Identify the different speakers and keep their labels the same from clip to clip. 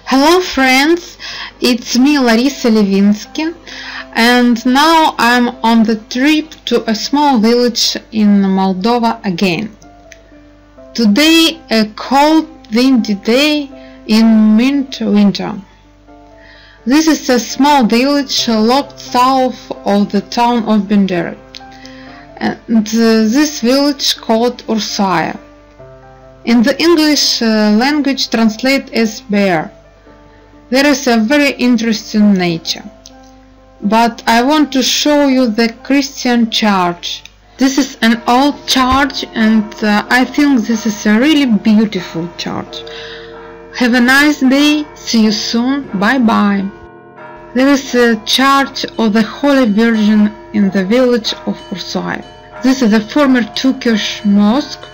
Speaker 1: Hello friends, it's me Larisa Levинская, and now I'm on the trip to a small village in Moldova again. Today a cold windy day in mid-winter. This is a small village located south of the town of Bendera, and this village called Ursaia. In the English language translate as bear. There is a very interesting nature, but I want to show you the Christian church. This is an old church, and I think this is a really beautiful church. Have a nice day, see you soon, bye bye. There is a church of the Holy Virgin in the village of Ursaia. This is a former Turkish mosque.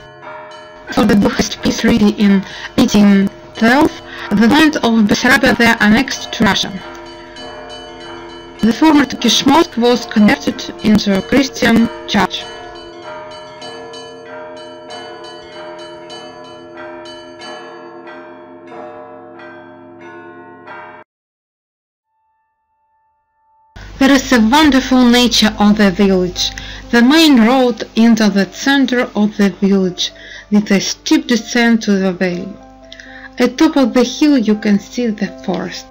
Speaker 1: For the Buddhist peace treaty in 1812, the land of Bessarabia were annexed to Russia. The former Turkish mosque was converted into a Christian church. There is a wonderful nature of the village. The main road into the center of the village, with a steep descent to the valley. At top of the hill you can see the forest.